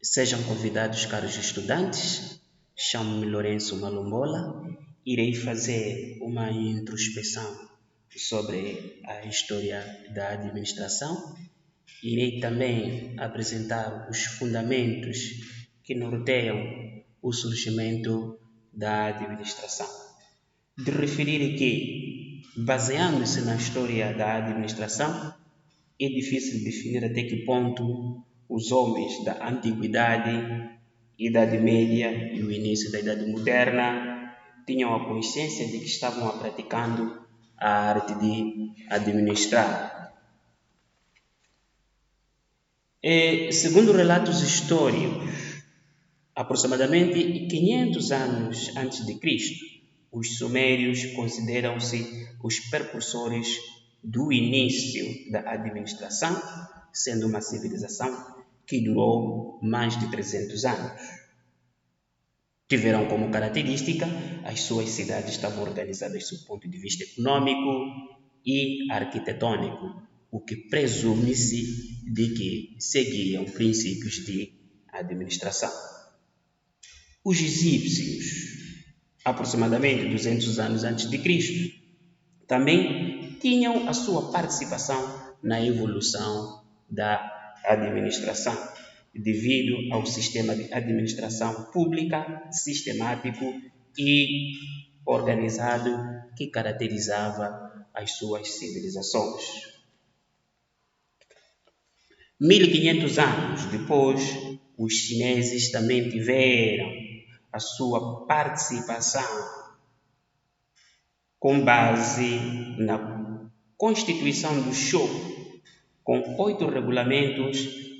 Sejam convidados, caros estudantes. Chamo-me Lourenço Malumbola. Irei fazer uma introspecção sobre a história da administração. Irei também apresentar os fundamentos que norteiam o surgimento da administração. De referir que, baseando-se na história da administração, é difícil definir até que ponto os homens da Antiguidade, Idade Média e o início da Idade Moderna tinham a consciência de que estavam praticando a arte de administrar. Segundo relatos históricos, aproximadamente 500 anos antes de Cristo, os sumérios consideram-se os precursores do início da administração, sendo uma civilização que durou mais de 300 anos. Tiveram como característica as suas cidades estavam organizadas sob o ponto de vista econômico e arquitetônico, o que presume-se de que seguiam princípios de administração. Os egípcios, aproximadamente 200 anos antes de Cristo, também tinham a sua participação na evolução da administração, devido ao sistema de administração pública, sistemático e organizado que caracterizava as suas civilizações. 1500 anos depois, os chineses também tiveram a sua participação com base na Constituição do Show, com 8 regulamentos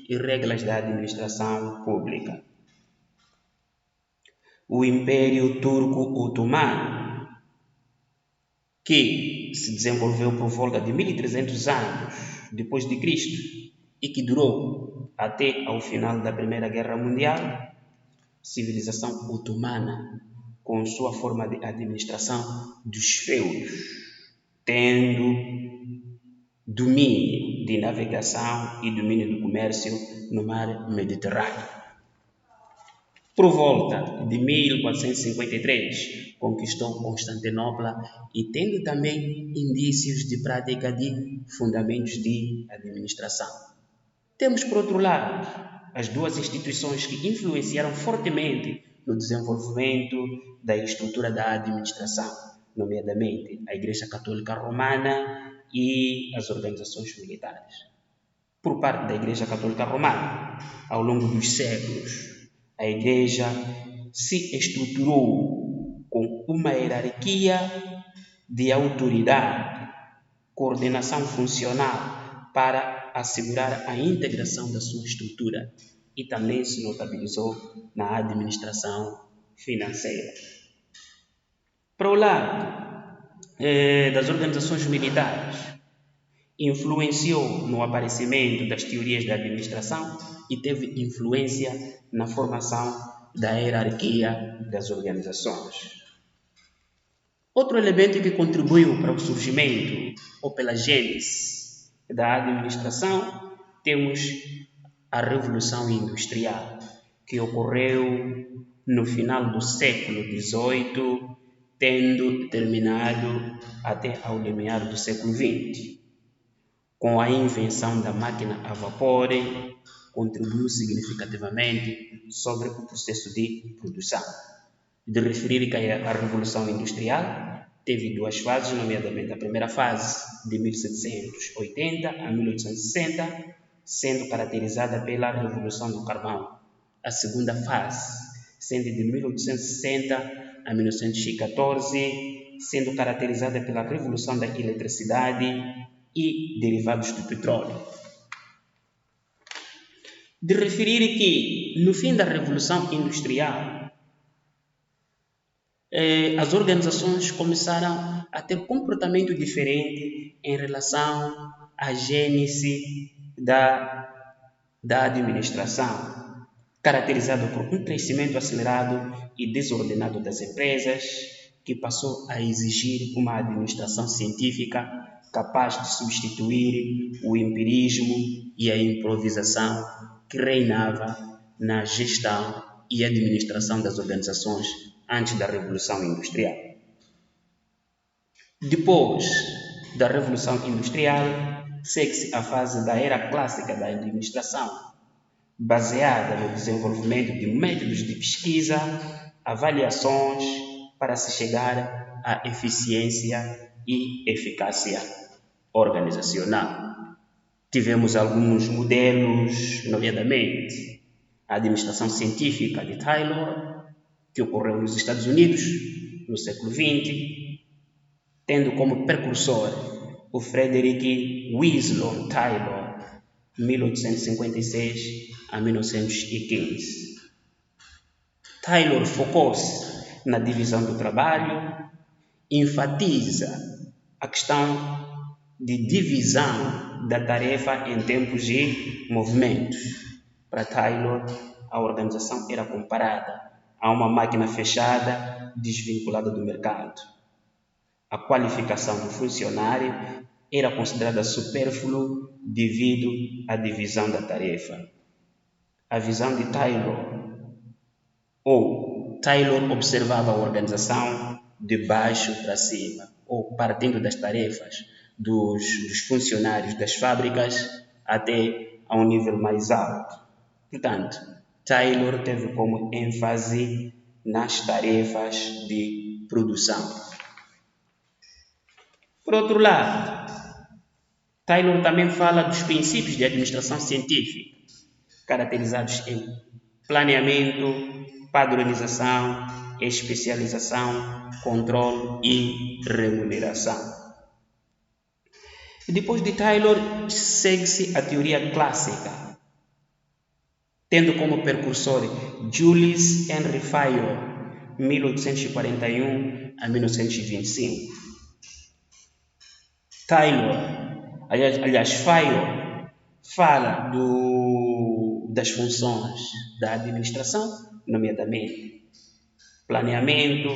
e regras da administração pública. O Império Turco-Otomano, que se desenvolveu por volta de 1300 anos depois de Cristo e que durou até ao final da Primeira Guerra Mundial, civilização otomana, com sua forma de administração dos feudos, tendo domínio de navegação e domínio do comércio no mar Mediterrâneo. Por volta de 1453, conquistou Constantinopla e tendo também indícios de prática de fundamentos de administração. Temos, por outro lado, as duas instituições que influenciaram fortemente no desenvolvimento da estrutura da administração, nomeadamente a Igreja Católica Romana e as organizações militares. Por parte da Igreja Católica Romana, ao longo dos séculos, a Igreja se estruturou com uma hierarquia de autoridade, coordenação funcional para assegurar a integração da sua estrutura e também se notabilizou na administração financeira. Para o lado das organizações militares, influenciou no aparecimento das teorias da administração e teve influência na formação da hierarquia das organizações. Outro elemento que contribuiu para o surgimento ou pela gênese da administração, temos a Revolução Industrial, que ocorreu no final do século XVIII, tendo terminado até ao limiar do século XX. Com a invenção da máquina a vapor, contribuiu significativamente sobre o processo de produção. De referir que a Revolução Industrial teve duas fases, nomeadamente a primeira fase de 1780 a 1860, sendo caracterizada pela Revolução do Carvão. A segunda fase, sendo de 1860 a 1914, sendo caracterizada pela Revolução da Eletricidade e derivados do petróleo. De referir que, no fim da Revolução Industrial, as organizações começaram a ter comportamento diferente em relação à gênese da administração, caracterizado por um crescimento acelerado e desordenado das empresas, que passou a exigir uma administração científica capaz de substituir o empirismo e a improvisação que reinava na gestão e administração das organizações antes da Revolução Industrial. Depois da Revolução Industrial, segue-se a fase da era clássica da administração, baseada no desenvolvimento de métodos de pesquisa, avaliações, para se chegar à eficiência e eficácia organizacional. Tivemos alguns modelos, nomeadamente a administração científica de Taylor, que ocorreu nos Estados Unidos no século XX, tendo como precursor o Frederick Winslow Taylor, 1856 a 1915. Taylor focou-se na divisão do trabalho, enfatiza a questão de divisão da tarefa em tempos e movimentos. Para Taylor, a organização era comparada a uma máquina fechada, desvinculada do mercado. A qualificação do funcionário era considerada supérflua devido à divisão da tarefa. A visão de Taylor observava a organização de baixo para cima, ou partindo das tarefas dos funcionários das fábricas até a um nível mais alto. Portanto, Taylor teve como ênfase nas tarefas de produção. Por outro lado, Taylor também fala dos princípios de administração científica, caracterizados em planeamento, padronização, especialização, controle e remuneração. Depois de Taylor, segue-se a teoria clássica, tendo como precursor Julius Henry Fayol, 1841 a 1925. Fayol fala das funções da administração, nomeadamente planeamento,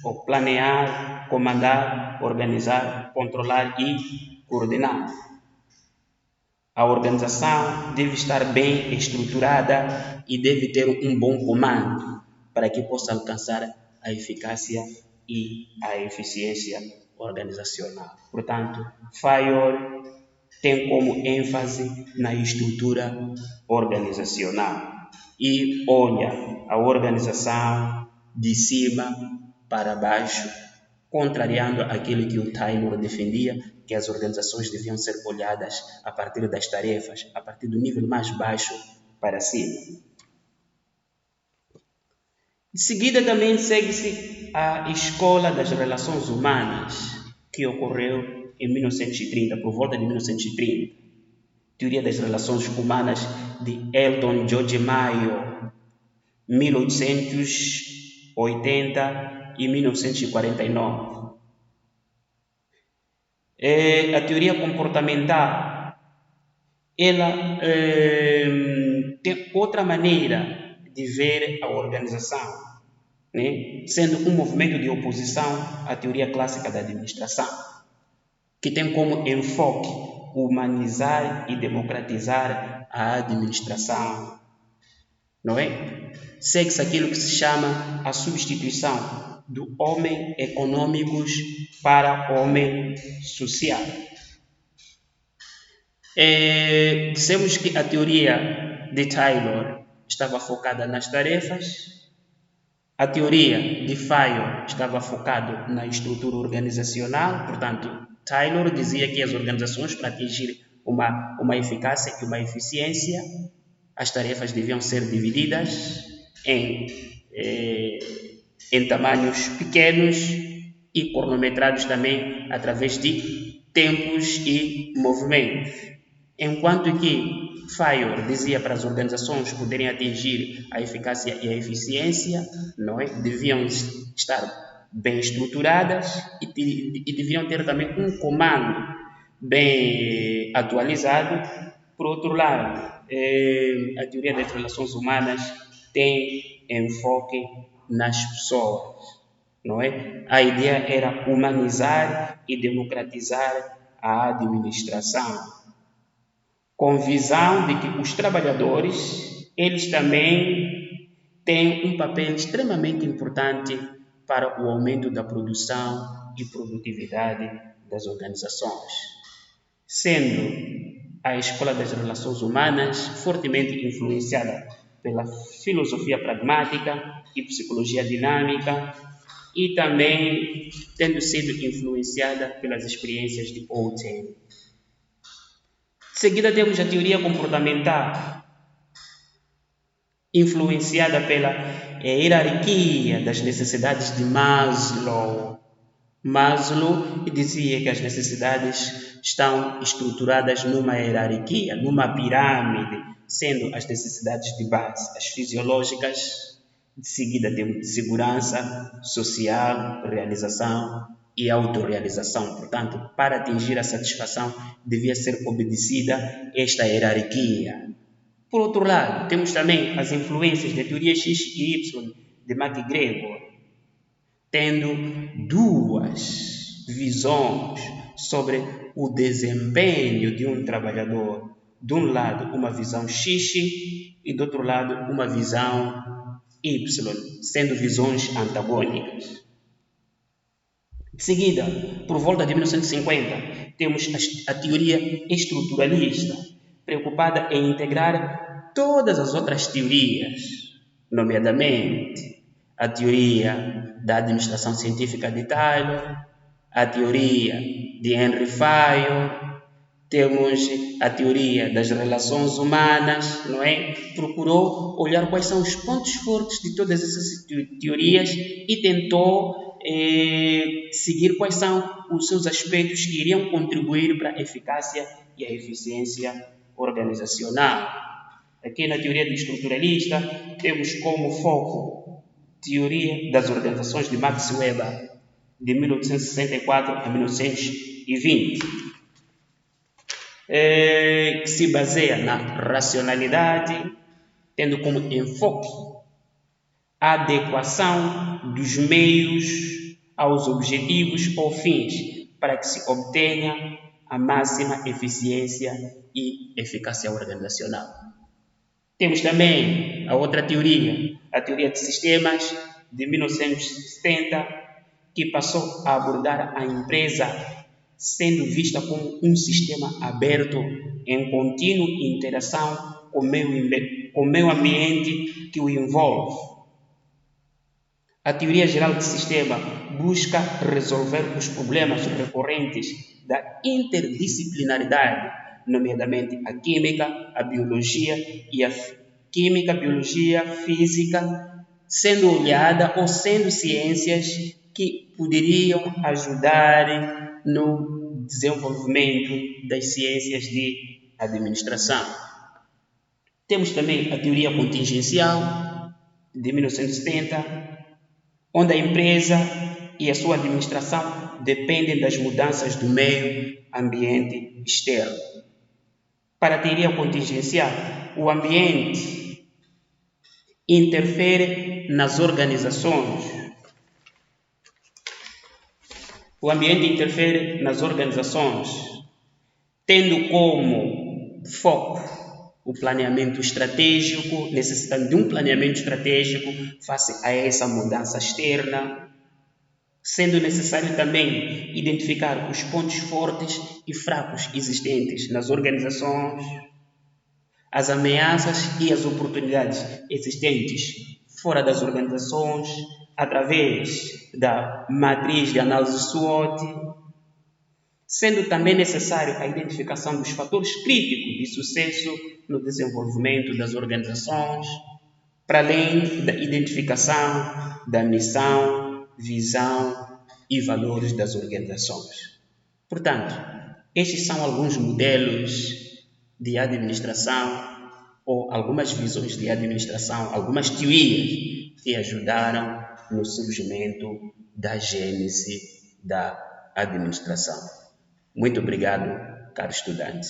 ou planear, comandar, organizar, controlar e coordenar. A organização deve estar bem estruturada e deve ter um bom comando para que possa alcançar a eficácia e a eficiência organizacional. Portanto, Fayol tem como ênfase na estrutura organizacional e olha a organização de cima para baixo, contrariando aquilo que o Taylor defendia, que as organizações deviam ser olhadas a partir das tarefas, a partir do nível mais baixo para cima. De seguida também segue-se a Escola das Relações Humanas, que ocorreu em 1930, por volta de 1930. Teoria das Relações Humanas de Eldon George Mayo, 1880 e 1949. A teoria comportamental, ela tem outra maneira de ver a organização, né? Sendo um movimento de oposição à teoria clássica da administração, que tem como enfoque humanizar e democratizar a administração, não é? Segue-se aquilo que se chama a substituição do homem econômicos para homem social. Dissemos que a teoria de Taylor estava focada nas tarefas, a teoria de Fayol estava focada na estrutura organizacional. Portanto, Taylor dizia que as organizações, para atingir uma eficácia e uma eficiência, as tarefas deviam ser divididas em tamanhos pequenos e cronometrados também através de tempos e movimentos. Enquanto que Fayol dizia para as organizações poderem atingir a eficácia e a eficiência, não é? Deviam estar bem estruturadas e deviam ter também um comando bem atualizado. Por outro lado, a teoria das relações humanas tem enfoque nas pessoas, não é? A ideia era humanizar e democratizar a administração, com visão de que os trabalhadores eles também têm um papel extremamente importante para o aumento da produção e produtividade das organizações, sendo a Escola das Relações Humanas fortemente influenciada pela filosofia pragmática e psicologia dinâmica e também tendo sido influenciada pelas experiências de Outen. De seguida temos a teoria comportamental, influenciada pela hierarquia das necessidades de Maslow. Maslow dizia que as necessidades estão estruturadas numa hierarquia, numa pirâmide, sendo as necessidades de base as fisiológicas, de seguida temos segurança, social, realização e autorrealização. Portanto, para atingir a satisfação, devia ser obedecida esta hierarquia. Por outro lado, temos também as influências da teoria X e Y de MacGregor, tendo duas visões sobre o desempenho de um trabalhador. De um lado, uma visão X e do outro lado, uma visão Y, sendo visões antagônicas. De seguida, por volta de 1950, temos a teoria estruturalista, preocupada em integrar todas as outras teorias, nomeadamente a teoria da administração científica de Taylor, a teoria de Henry Fayol, temos a teoria das relações humanas, não é? Procurou olhar quais são os pontos fortes de todas essas teorias e tentou seguir quais são os seus aspectos que iriam contribuir para a eficácia e a eficiência organizacional. Aqui na teoria do estruturalista temos como foco teoria das organizações de Max Weber, de 1864 a 1920, que se baseia na racionalidade, tendo como enfoque a adequação dos meios aos objetivos ou fins para que se obtenha a máxima eficiência e eficácia organizacional. Temos também a outra teoria, a teoria de sistemas, de 1970, que passou a abordar a empresa sendo vista como um sistema aberto em contínua interação com o meio ambiente que o envolve. A teoria geral de sistema busca resolver os problemas recorrentes da interdisciplinaridade, nomeadamente a química, a biologia e a química, biologia, física, sendo olhada ou sendo ciências que poderiam ajudar no desenvolvimento das ciências de administração. Temos também a teoria contingencial, de 1970, onde a empresa e a sua administração dependem das mudanças do meio ambiente externo. Para a teoria contingencial, o ambiente interfere nas organizações. O ambiente interfere nas organizações, tendo como foco o planeamento estratégico, necessitando de um planeamento estratégico face a essa mudança externa, sendo necessário também identificar os pontos fortes e fracos existentes nas organizações, as ameaças e as oportunidades existentes fora das organizações, através da matriz de análise SWOT, sendo também necessário a identificação dos fatores críticos de sucesso no desenvolvimento das organizações, para além da identificação da missão, visão e valores das organizações. Portanto, estes são alguns modelos de administração ou algumas visões de administração, algumas teorias que ajudaram no surgimento da gênese da administração. Muito obrigado, caro estudante.